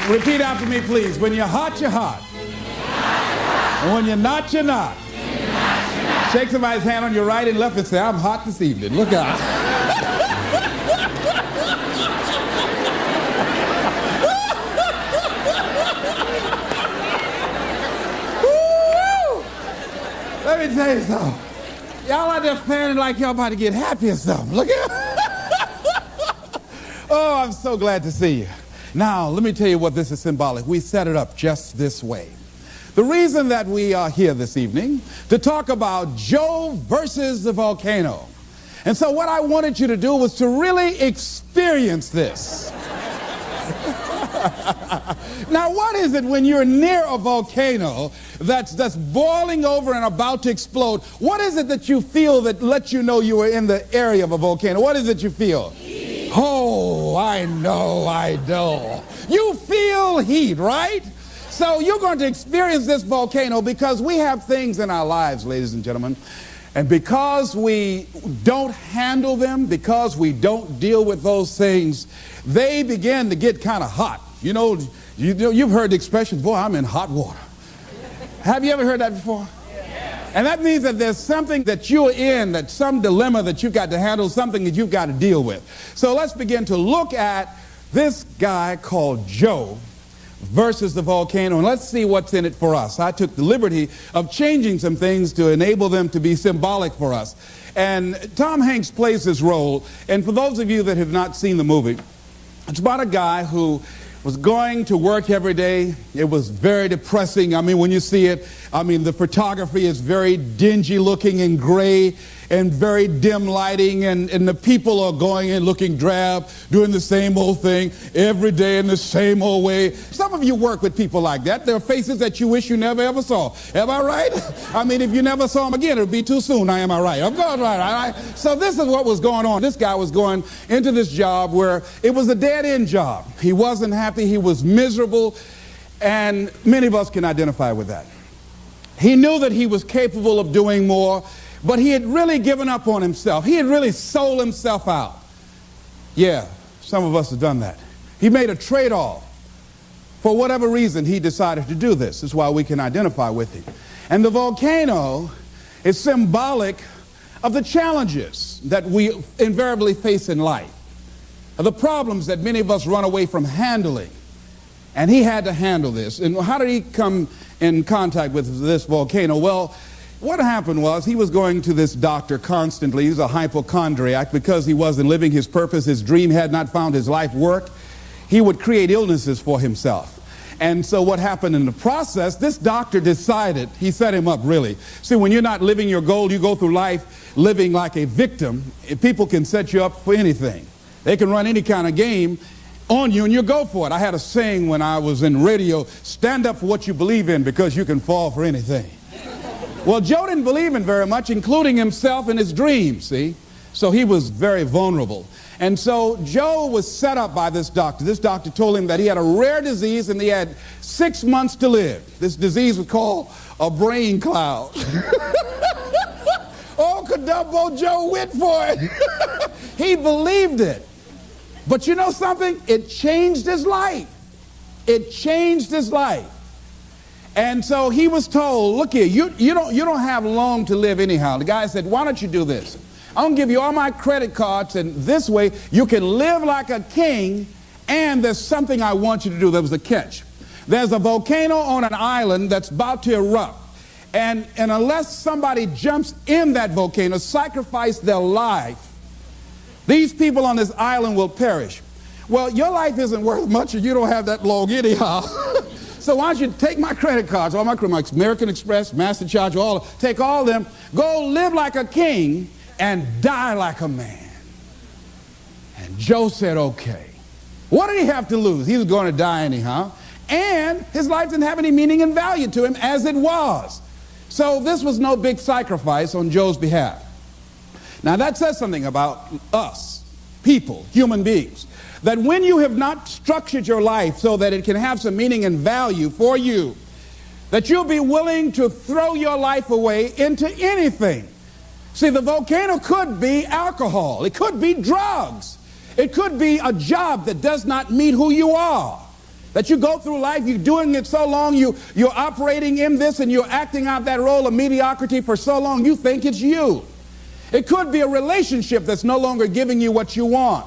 Repeat after me, please. When you're hot, you're hot. And when you're not, you're not. Shake somebody's hand on your right and left and say, I'm hot this evening. Look out. Let me tell you something. Y'all out there fanning like y'all about to get happy or something. Look at Oh, I'm so glad to see you. Now, let me tell you what this is symbolic. We set it up just this way. The reason that we are here this evening to talk about Joe versus the volcano. And so what I wanted you to do was to really experience this. Now, what is it when you're near a volcano that's boiling over and about to explode? What is it that you feel that lets you know you are in the area of a volcano? What is it you feel? Heat. Oh, I know. You feel heat, right? So you're going to experience this volcano because we have things in our lives, ladies and gentlemen, and because we don't handle them, because we don't deal with those things, they begin to get kind of hot. You know, you've heard the expression, boy, I'm in hot water. Have you ever heard that before? Yeah. And that means that there's something that you're in, that some dilemma that you've got to handle, something that you've got to deal with. So let's begin to look at this guy called Joe versus the volcano, and let's see what's in it for us. I took the liberty of changing some things to enable them to be symbolic for us. And Tom Hanks plays this role, and for those of you that have not seen the movie, it's about a guy who was going to work every day. It was very depressing. I mean, when you see it, I mean, the photography is very dingy looking and gray and very dim lighting, and the people are going in looking drab, doing the same old thing every day in the same old way. Some of you work with people like that. There are faces that you wish you never ever saw. Am I right? I mean, if you never saw them again, it would be too soon. Now, am I right? I'm going right, all right? So this is what was going on. This guy was going into this job where it was a dead-end job. He wasn't happy. He was miserable, and many of us can identify with that. He knew that he was capable of doing more, but he had really given up on himself. He had really sold himself out. Yeah, some of us have done that. He made a trade-off. For whatever reason, he decided to do this. That's why we can identify with him. And the volcano is symbolic of the challenges that we invariably face in life, of the problems that many of us run away from handling. And he had to handle this. And how did he come in contact with this volcano? Well, what happened was he was going to this doctor constantly. He was a hypochondriac because he wasn't living his purpose. His dream had not found his life work. He would create illnesses for himself. And so what happened in the process, this doctor decided, he set him up really. See, when you're not living your goal, you go through life living like a victim. People can set you up for anything. They can run any kind of game on you and you go for it. I had a saying when I was in radio, stand up for what you believe in because you can fall for anything. Well, Joe didn't believe in very much, including himself and his dreams, see? So he was very vulnerable. And so Joe was set up by this doctor. This doctor told him that he had a rare disease and he had 6 months to live. This disease was called a brain cloud. Oh, Cadumbo Joe went for it. He believed it. But you know something? It changed his life. It changed his life. And so he was told, look here, you don't have long to live anyhow. The guy said, why don't you do this? I'm going to give you all my credit cards, and this way you can live like a king, and there's something I want you to do. There was a catch. There's a volcano on an island that's about to erupt. And unless somebody jumps in that volcano, sacrifice their life, these people on this island will perish. Well, your life isn't worth much if you don't have that long anyhow. So why don't you take my credit cards, all my American Express, MasterCharge, take all of them, go live like a king and die like a man. And Joe said, okay. What did he have to lose? He was going to die anyhow. And his life didn't have any meaning and value to him as it was. So this was no big sacrifice on Joe's behalf. Now that says something about us, people, human beings. That when you have not structured your life so that it can have some meaning and value for you, that you'll be willing to throw your life away into anything. See, the volcano could be alcohol. It could be drugs. It could be a job that does not meet who you are. That you go through life, you're doing it so long, you're operating in this and you're acting out that role of mediocrity for so long, you think it's you. It could be a relationship that's no longer giving you what you want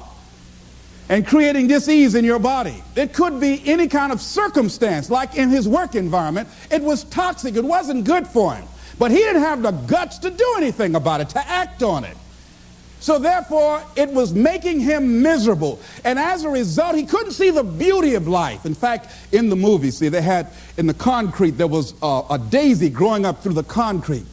and creating dis-ease in your body. It could be any kind of circumstance, like in his work environment. It was toxic. It wasn't good for him. But he didn't have the guts to do anything about it, to act on it. So therefore, it was making him miserable. And as a result, he couldn't see the beauty of life. In fact, in the movie, see, they had in the concrete, there was a daisy growing up through the concrete.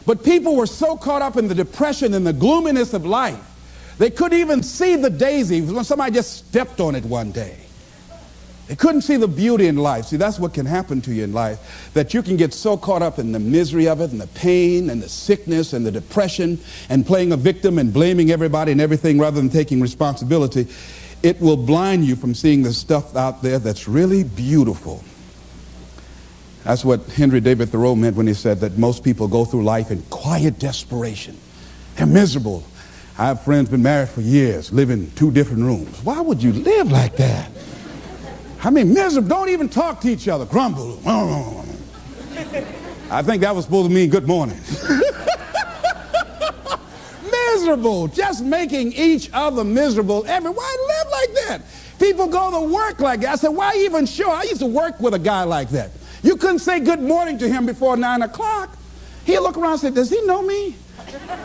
But people were so caught up in the depression and the gloominess of life, they couldn't even see the daisy when somebody just stepped on it one day. They couldn't see the beauty in life. See, that's what can happen to you in life, that you can get so caught up in the misery of it and the pain and the sickness and the depression and playing a victim and blaming everybody and everything rather than taking responsibility. It will blind you from seeing the stuff out there that's really beautiful. That's what Henry David Thoreau meant when he said that most people go through life in quiet desperation. They're miserable. I have friends been married for years, live in 2 different rooms. Why would you live like that? I mean, miserable, don't even talk to each other, grumble. I think that was supposed to mean good morning. Miserable, just making each other miserable. Why live like that? People go to work like that. I said, why even show? I used to work with a guy like that. You couldn't say good morning to him before 9 o'clock. He'd look around and say, does he know me?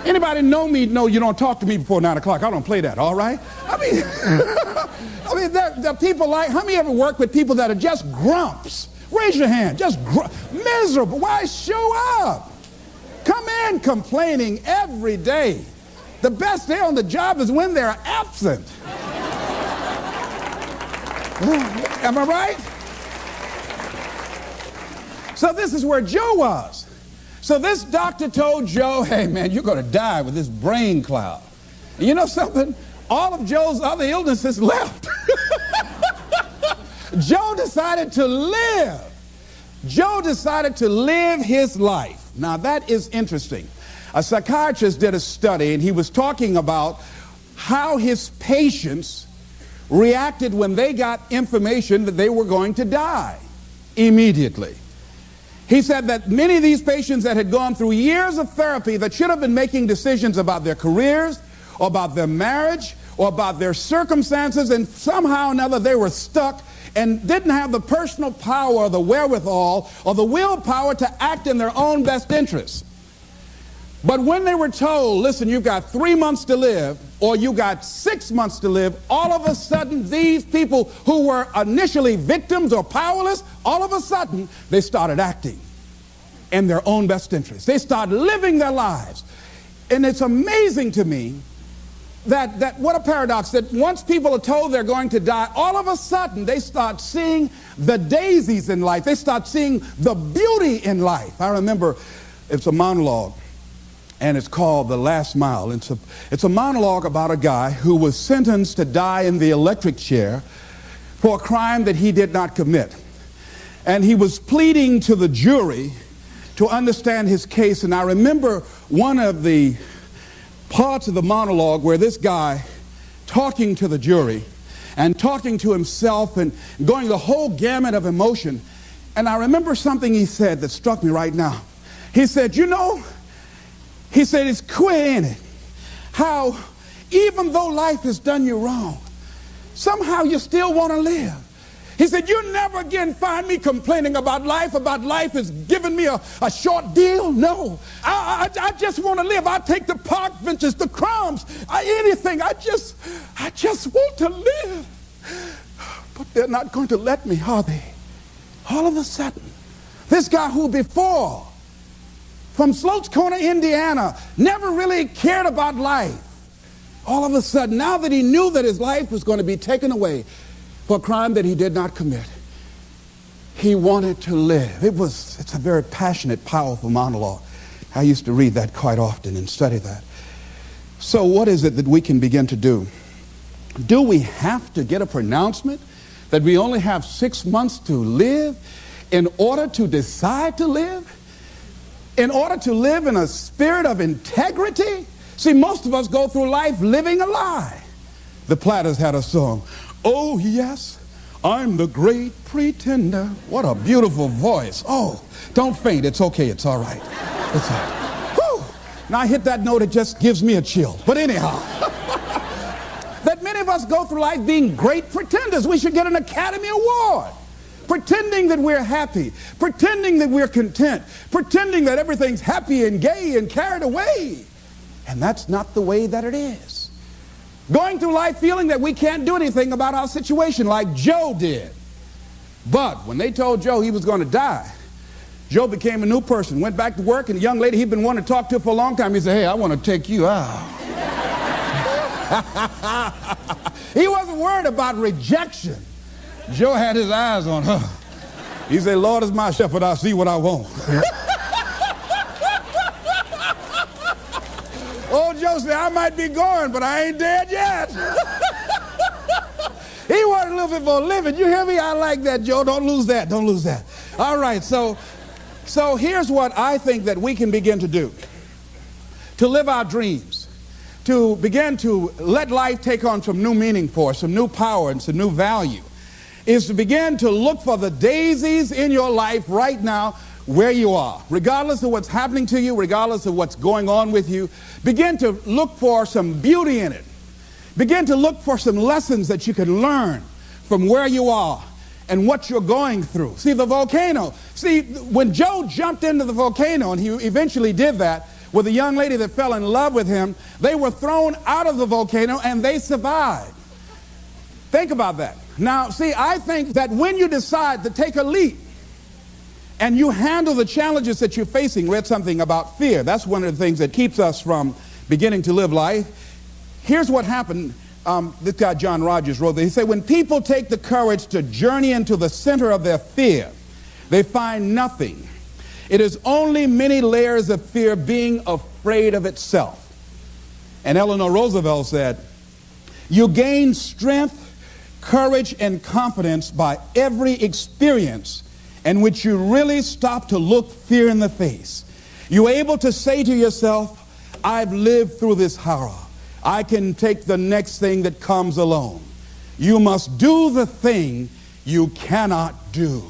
Anybody know me? No, you don't talk to me before 9 o'clock. I don't play that, all right? I mean, there are people like, how many ever work with people that are just grumps? Raise your hand, just miserable. Why show up? Come in complaining every day. The best day on the job is when they're absent. Am I right? So this is where Joe was. So this doctor told Joe, hey man, you're going to die with this brain cloud. And you know something? All of Joe's other illnesses left. Joe decided to live. Joe decided to live his life. Now that is interesting. A psychiatrist did a study and he was talking about how his patients reacted when they got information that they were going to die immediately. He said that many of these patients that had gone through years of therapy that should have been making decisions about their careers or about their marriage or about their circumstances, and somehow or another they were stuck and didn't have the personal power or the wherewithal or the willpower to act in their own best interests. But when they were told, listen, you've got 3 months to live or you got 6 months to live, all of a sudden these people who were initially victims or powerless, all of a sudden they started acting in their own best interests. They started living their lives. And it's amazing to me that what a paradox, that once people are told they're going to die, all of a sudden they start seeing the daisies in life. They start seeing the beauty in life. I remember it's a monologue. And it's called The Last Mile. It's a monologue about a guy who was sentenced to die in the electric chair for a crime that he did not commit. And he was pleading to the jury to understand his case. And I remember one of the parts of the monologue where this guy talking to the jury and talking to himself and going the whole gamut of emotion. And I remember something he said that struck me right now. He said, you know, he said, it's queer, ain't it? How even though life has done you wrong, somehow you still want to live. He said, you'll never again find me complaining about life is giving me a short deal. No, I just want to live. I'll take the park benches, the crumbs, anything. I just want to live. But they're not going to let me, are they? All of a sudden, this guy who before from Sloats Corner, Indiana, never really cared about life. All of a sudden, now that he knew that his life was going to be taken away for a crime that he did not commit, he wanted to live. It's a very passionate, powerful monologue. I used to read that quite often and study that. So what is it that we can begin to do? Do we have to get a pronouncement that we only have 6 months to live in order to decide to live? In order to live in a spirit of integrity? See, most of us go through life living a lie. The Platters had a song, oh yes, I'm the great pretender. What a beautiful voice. Oh, don't faint. It's okay. It's all right. It's all right. Whew. Now I hit that note, it just gives me a chill. But anyhow, that many of us go through life being great pretenders. We should get an Academy Award. Pretending that we're happy, pretending that we're content, pretending that everything's happy and gay and carried away. And that's not the way that it is. Going through life feeling that we can't do anything about our situation like Joe did. But when they told Joe he was going to die, Joe became a new person, went back to work, and a young lady he'd been wanting to talk to for a long time, he said, hey, I want to take you out. He wasn't worried about rejection. Joe had his eyes on her. He said, Lord is my shepherd, I'll see what I want. Old Joe said, I might be going, but I ain't dead yet. He wanted a little bit more living. You hear me? I like that, Joe. Don't lose that. Don't lose that. All right, so here's what I think that we can begin to do. To live our dreams. To begin to let life take on some new meaning for us, some new power and some new value. Is to begin to look for the daisies in your life right now where you are. Regardless of what's happening to you, regardless of what's going on with you, begin to look for some beauty in it. Begin to look for some lessons that you can learn from where you are and what you're going through. See, the volcano. See, when Joe jumped into the volcano, and he eventually did that with a young lady that fell in love with him, they were thrown out of the volcano and they survived. Think about that. Now, see, I think that when you decide to take a leap and you handle the challenges that you're facing, read something about fear. That's one of the things that keeps us from beginning to live life. Here's what happened. This guy, John Rogers, wrote that. He said, when people take the courage to journey into the center of their fear, they find nothing. It is only many layers of fear being afraid of itself. And Eleanor Roosevelt said, you gain strength, courage, and confidence by every experience in which you really stop to look fear in the face. You're able to say to yourself, I've lived through this horror. I can take the next thing that comes along. You must do the thing you cannot do.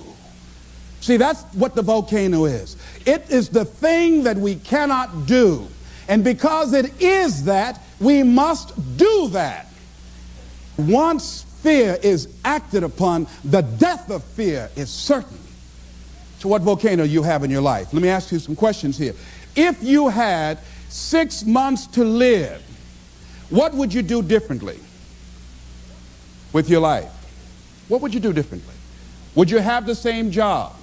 See, that's what the volcano is. It is the thing that we cannot do. And because it is that, we must do that. Once fear is acted upon, the death of fear is certain. So what volcano you have in your life? Let me ask you some questions here. If you had 6 months to live, what would you do differently with your life? What would you do differently? Would you have the same job?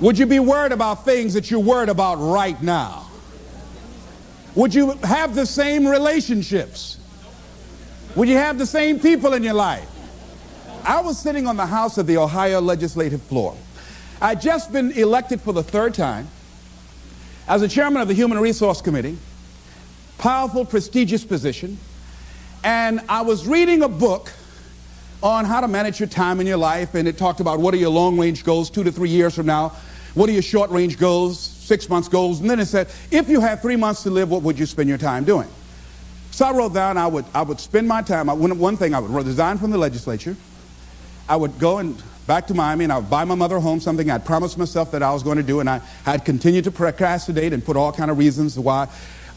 Would you be worried about things that you're worried about right now? Would you have the same relationships? Would you have the same people in your life? I was sitting on the House of the Ohio legislative floor. I'd just been elected for the third time as the chairman of the Human Resource Committee, powerful, prestigious position, and I was reading a book on how to manage your time in your life, and it talked about what are your long-range goals 2 to 3 years from now, what are your short-range goals, 6 months goals, and then it said, if you had 3 months to live, what would you spend your time doing? So I wrote down I would spend my time, one thing, I would resign from the legislature, I would go back to Miami, and I would buy my mother a home, something I'd promised myself that I was going to do, and I had continued to procrastinate and put all kind of reasons why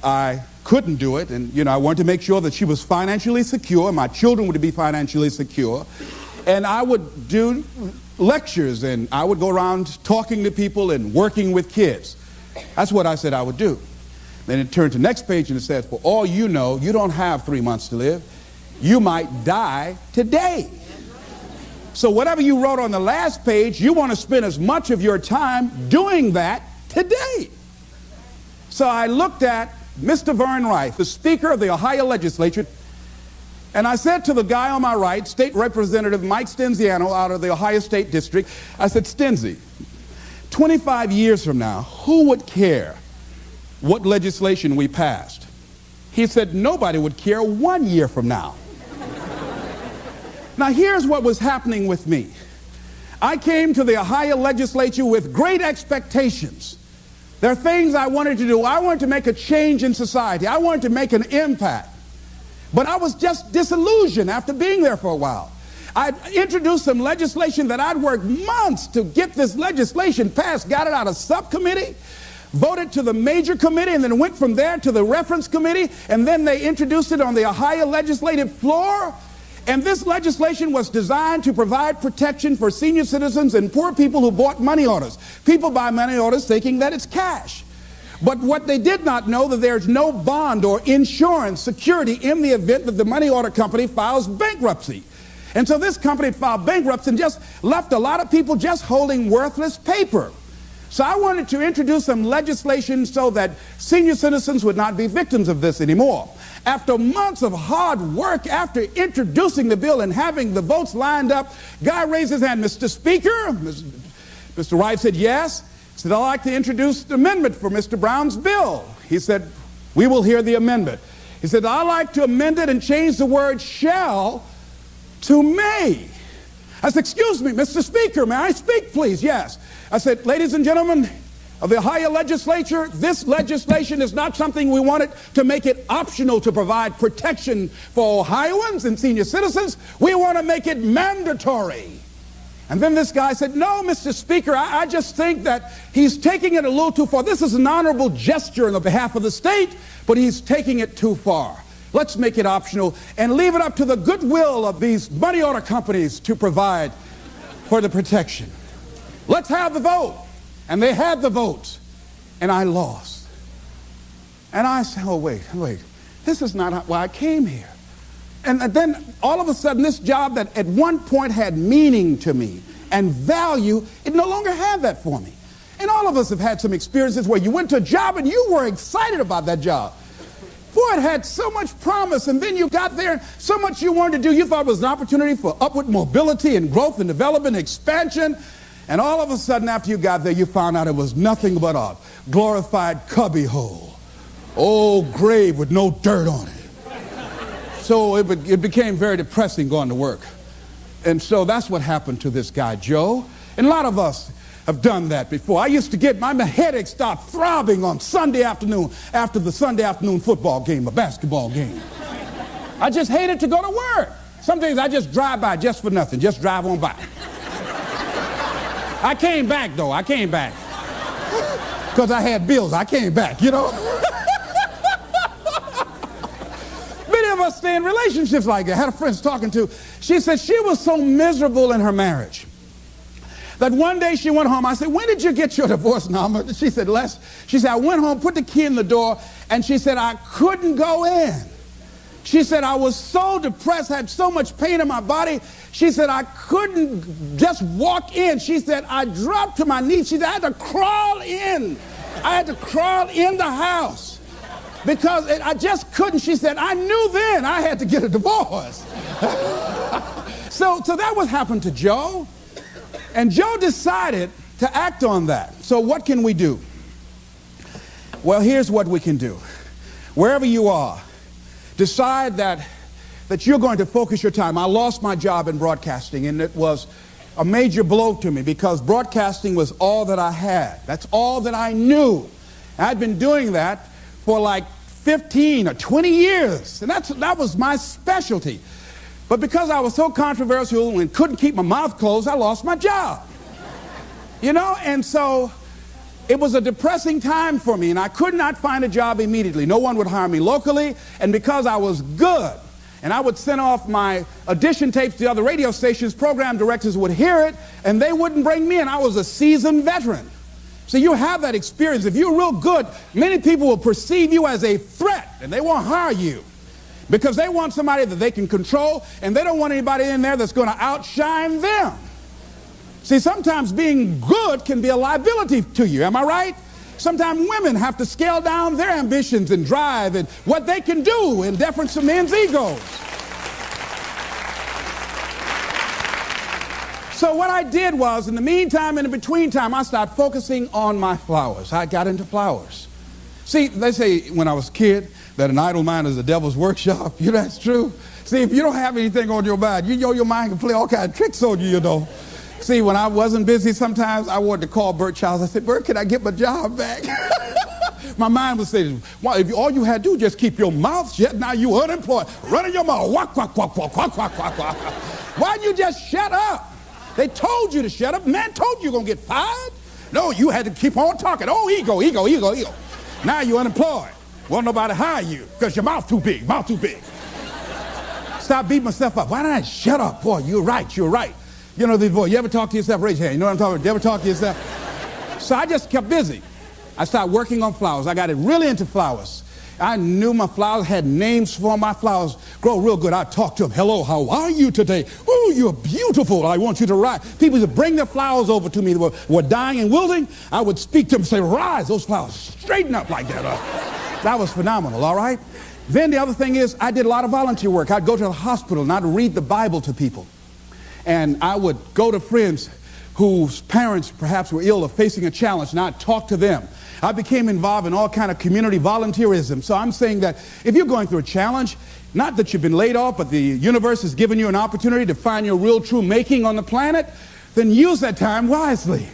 I couldn't do it, and I wanted to make sure that she was financially secure, my children would be financially secure, and I would do lectures, and I would go around talking to people and working with kids. That's what I said I would do. Then it turned to the next page and it said, for all you know, you don't have 3 months to live. You might die today. So whatever you wrote on the last page, you want to spend as much of your time doing that today. So I looked at Mr. Vern Rice, the Speaker of the Ohio Legislature, and I said to the guy on my right, State Representative Mike Stenziano out of the Ohio State District, I said, Stenzi, 25 years from now, who would care what legislation we passed? He said, nobody would care 1 year from now. Now here's what was happening with me. I came to the Ohio legislature with great expectations. There are things I wanted to do. I wanted to make a change in society. I wanted to make an impact. But I was just disillusioned after being there for a while. I introduced some legislation that I'd worked months to get this legislation passed, got it out of subcommittee, voted to the major committee, and then went from there to the reference committee, and then they introduced it on the Ohio legislative floor. And this legislation was designed to provide protection for senior citizens and poor people who bought money orders. People buy money orders thinking that it's cash. But what they did not know, that there's no bond or insurance security in the event that the money order company files bankruptcy. And so this company filed bankruptcy and just left a lot of people just holding worthless paper. So I wanted to introduce some legislation so that senior citizens would not be victims of this anymore. After months of hard work, after introducing the bill and having the votes lined up, guy raised his hand. Mr. Speaker, Mr. Wright said yes. He said, I'd like to introduce the amendment for Mr. Brown's bill. He said, we will hear the amendment. He said, I'd like to amend it and change the word shall to may. I said, excuse me, Mr. Speaker, may I speak, please? Yes. I said, ladies and gentlemen of the Ohio legislature, this legislation is not something we wanted to make it optional to provide protection for Ohioans and senior citizens. We want to make it mandatory. And then this guy said, no, Mr. Speaker, I just think that he's taking it a little too far. This is an honorable gesture on the behalf of the state, but he's taking it too far. Let's make it optional and leave it up to the goodwill of these money order companies to provide for the protection. Let's have the vote. And they had the votes, and I lost. And I said, oh, wait, this is not why I came here. And then all of a sudden, this job that at one point had meaning to me and value, it no longer had that for me. And all of us have had some experiences where you went to a job and you were excited about that job. Boy, it had so much promise, and then you got there, and so much you wanted to do. You thought it was an opportunity for upward mobility and growth and development and expansion. And all of a sudden, after you got there, you found out it was nothing but a glorified cubbyhole. Old grave with no dirt on it. So it became very depressing going to work. And so that's what happened to this guy, Joe. And a lot of us have done that before. I used to get my headache start throbbing on Sunday afternoon after the Sunday afternoon football game, a basketball game. I just hated to go to work. Some days I just drive by just for nothing, just drive on by. I came back, though. I came back. Because I had bills. I came back, you know. Many of us stay in relationships like that. I had a friend I was talking to. She said she was so miserable in her marriage that one day she went home. I said, when did you get your divorce, Norma? She said, she said, I went home, put the key in the door, and she said, I couldn't go in. She said, I was so depressed, had so much pain in my body. She said, I couldn't just walk in. She said, I dropped to my knees. She said, I had to crawl in. I had to crawl in the house because I just couldn't. She said, I knew then I had to get a divorce. So that was happened to Joe. And Joe decided to act on that. So what can we do? Well, here's what we can do. Wherever you are, decide that you're going to focus your time. I lost my job in broadcasting, and it was a major blow to me because broadcasting was all that I had. That's all that I knew. I'd been doing that for like 15 or 20 years, and that was my specialty. But because I was so controversial and couldn't keep my mouth closed, I lost my job. You know, and so it was a depressing time for me, and I could not find a job immediately. No one would hire me locally, and because I was good, and I would send off my audition tapes to other radio stations, program directors would hear it, and they wouldn't bring me in. I was a seasoned veteran. So you have that experience. If you're real good, many people will perceive you as a threat, and they won't hire you because they want somebody that they can control, and they don't want anybody in there that's going to outshine them. See, sometimes being good can be a liability to you. Am I right? Sometimes women have to scale down their ambitions and drive and what they can do in deference to men's egos. So what I did was, in the meantime and in between time, I started focusing on my flowers. I got into flowers. See, they say when I was a kid that an idle mind is the devil's workshop. You know that's true? See, if you don't have anything on your mind, you know your mind can play all kinds of tricks on you, you know. See, when I wasn't busy, sometimes I wanted to call Bert Childs. I said, Bert, can I get my job back? My mind would say, well, if all you had to do just keep your mouth shut, now you unemployed. Running your mouth, quack, quack, quack, quack, quack, quack, quack, quack. Why'd you just shut up? They told you to shut up. Man told you you're going to get fired. No, you had to keep on talking. Oh, ego, ego, ego, ego. Now you're unemployed. Won't nobody hire you because your mouth too big, mouth too big. Stop beating myself up. Why didn't I shut up? Boy, you're right, you're right. You know this voice. You ever talk to yourself? Raise your hand. You know what I'm talking about? You ever talk to yourself? So I just kept busy. I started working on flowers. I got it really into flowers. I knew my flowers had names for my flowers. Grow real good. I'd talk to them. Hello, how are you today? Oh, you're beautiful. I want you to rise. People would bring their flowers over to me that were dying and wilting. I would speak to them and say, rise, those flowers, straighten up like that. That was phenomenal, all right? Then the other thing is I did a lot of volunteer work. I'd go to the hospital and I'd read the Bible to people. And I would go to friends whose parents perhaps were ill or facing a challenge, and I'd talk to them. I became involved in all kind of community volunteerism. So I'm saying that if you're going through a challenge, not that you've been laid off, but the universe has given you an opportunity to find your real true making on the planet, then use that time wisely.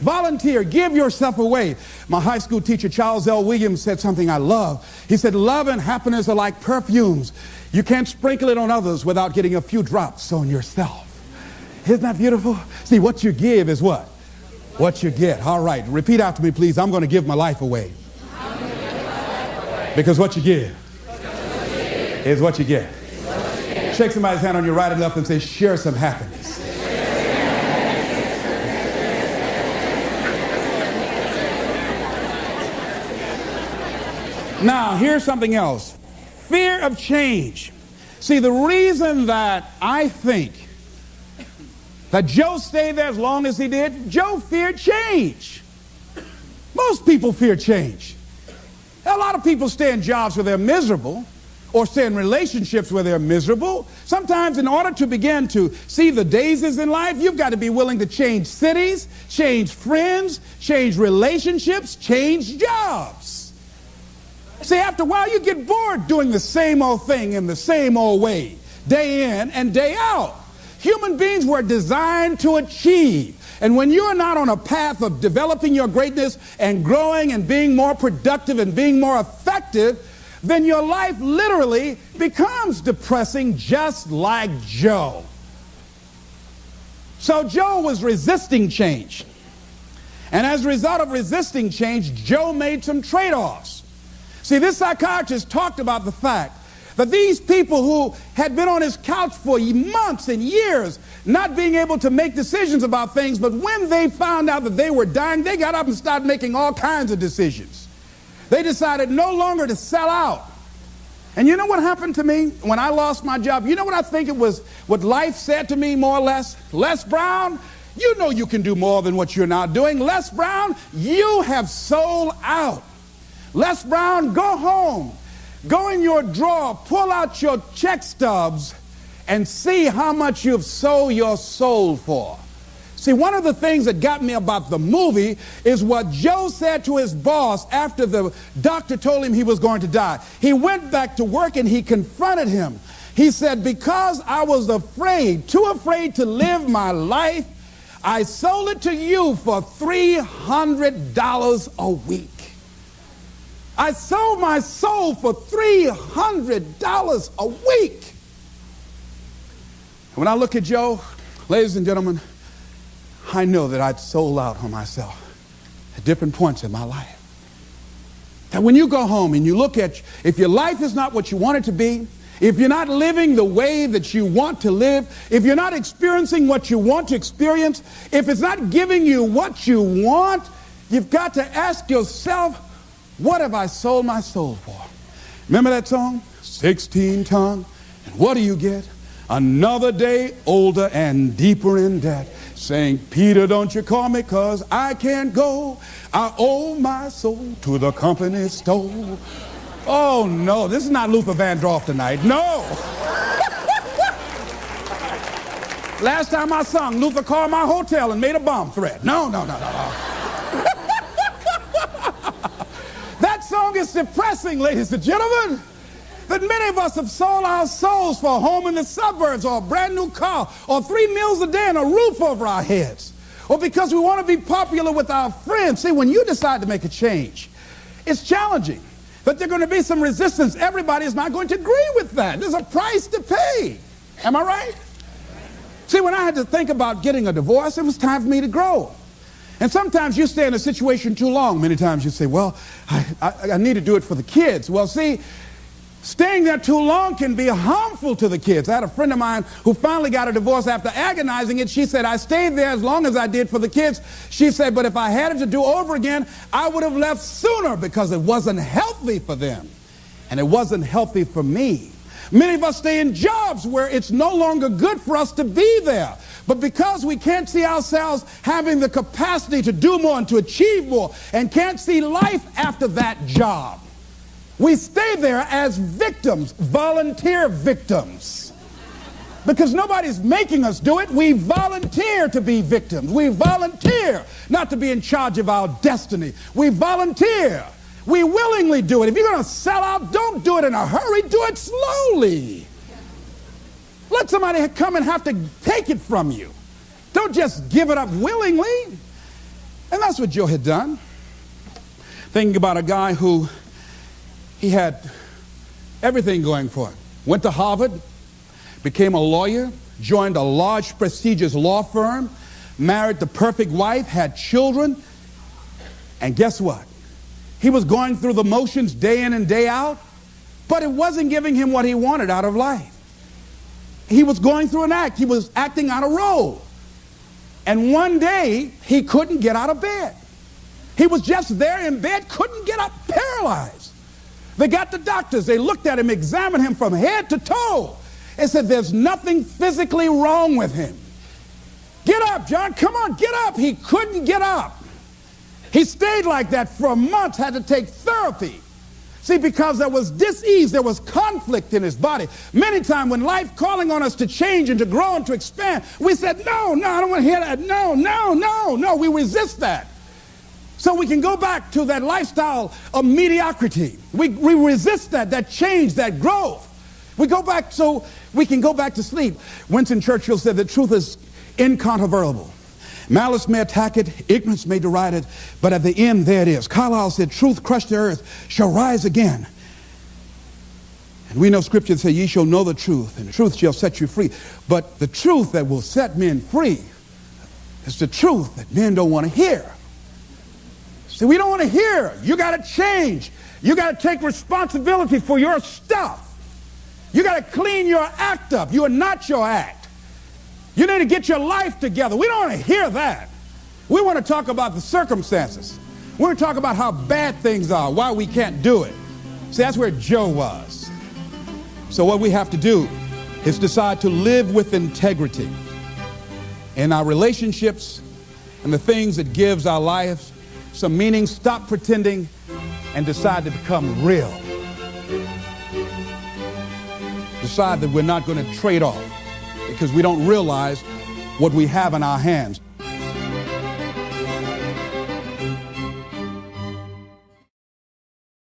Volunteer, give yourself away. My high school teacher, Charles L. Williams, said something I love. He said, love and happiness are like perfumes. You can't sprinkle it on others without getting a few drops on yourself. Isn't that beautiful? See, what you give is what? What you get. All right, repeat after me, please. I'm going to give my life away. Because what you give is what you get. Shake somebody's hand on your right and left and say, share some happiness. Now, here's something else. Fear of change. See, the reason that I think that Joe stayed there as long as he did, Joe feared change. Most people fear change. A lot of people stay in jobs where they're miserable or stay in relationships where they're miserable. Sometimes in order to begin to see the daisies in life, you've got to be willing to change cities, change friends, change relationships, change jobs. See, after a while you get bored doing the same old thing in the same old way, day in and day out. Human beings were designed to achieve. And when you're not on a path of developing your greatness and growing and being more productive and being more effective, then your life literally becomes depressing, just like Joe. So Joe was resisting change. And as a result of resisting change, Joe made some trade-offs. See, this psychiatrist talked about the fact that these people who had been on his couch for months and years not being able to make decisions about things, but when they found out that they were dying, they got up and started making all kinds of decisions. They decided no longer to sell out. And you know what happened to me when I lost my job? You know what I think it was, what life said to me more or less? Les Brown, you know you can do more than what you're now doing. Les Brown, you have sold out. Les Brown, go home. Go in your drawer, pull out your check stubs, and see how much you've sold your soul for. See, one of the things that got me about the movie is what Joe said to his boss after the doctor told him he was going to die. He went back to work and he confronted him. He said, because I was afraid, too afraid to live my life, I sold it to you for $300 a week. I sold my soul for $300 a week. When I look at Joe, ladies and gentlemen, I know that I'd sold out on myself at different points in my life. That when you go home and you look at, if your life is not what you want it to be, if you're not living the way that you want to live, if you're not experiencing what you want to experience, if it's not giving you what you want, you've got to ask yourself, what have I sold my soul for? Remember that song? 16 ton. And what do you get? Another day older and deeper in debt. Saying, Peter, don't you call me, 'cause I can't go. I owe my soul to the company store. Oh, no, this is not Luther Vandross tonight. No. Last time I sung, Luther called my hotel and made a bomb threat. No. That song is depressing, ladies and gentlemen, that many of us have sold our souls for a home in the suburbs or a brand new car or 3 meals a day and a roof over our heads, or because we want to be popular with our friends. See, when you decide to make a change, It's challenging. But there's going to be some resistance. Everybody is not going to agree with that. There's a price to pay. Am I right? See, when I had to think about getting a divorce, it was time for me to grow. And sometimes you stay in a situation too long. Many times you say, well, I need to do it for the kids. Well, see, staying there too long can be harmful to the kids. I had a friend of mine who finally got a divorce after agonizing it. She said, I stayed there as long as I did for the kids. She said, but if I had it to do over again, I would have left sooner because it wasn't healthy for them. And it wasn't healthy for me. Many of us stay in jobs where it's no longer good for us to be there. But because we can't see ourselves having the capacity to do more and to achieve more and can't see life after that job, we stay there as victims, volunteer victims. Because nobody's making us do it. We volunteer to be victims. We volunteer not to be in charge of our destiny. We volunteer. We willingly do it. If you're going to sell out, don't do it in a hurry. Do it slowly. Let somebody come and have to take it from you. Don't just give it up willingly. And that's what Joe had done. Thinking about a guy who he had everything going for him. Went to Harvard, became a lawyer, joined a large prestigious law firm, married the perfect wife, had children, and guess what? He was going through the motions day in and day out, but it wasn't giving him what he wanted out of life. He was going through an act. He was acting out a role. And one day, he couldn't get out of bed. He was just there in bed, couldn't get up, paralyzed. They got the doctors. They looked at him, examined him from head to toe, and said, there's nothing physically wrong with him. Get up, John. Come on, get up. He couldn't get up. He stayed like that for months, had to take therapy. See, because there was dis-ease, there was conflict in his body. Many times when life calling on us to change and to grow and to expand, we said, no, I don't want to hear that. No, we resist that. So we can go back to that lifestyle of mediocrity. We resist that change, that growth. We go back so we can go back to sleep. Winston Churchill said the truth is incontrovertible. Malice may attack it, ignorance may deride it, but at the end, there it is. Carlyle said, truth crushed to earth shall rise again. And we know Scripture says, ye shall know the truth, and the truth shall set you free. But the truth that will set men free is the truth that men don't want to hear. See, we don't want to hear. You got to change. You got to take responsibility for your stuff. You got to clean your act up. You are not your act. You need to get your life together. We don't want to hear that. We want to talk about the circumstances. We want to talk about how bad things are, why we can't do it. See, that's where Joe was. So what we have to do is decide to live with integrity in our relationships and the things that gives our lives some meaning. Stop pretending and decide to become real. Decide that we're not going to trade off, because we don't realize what we have in our hands.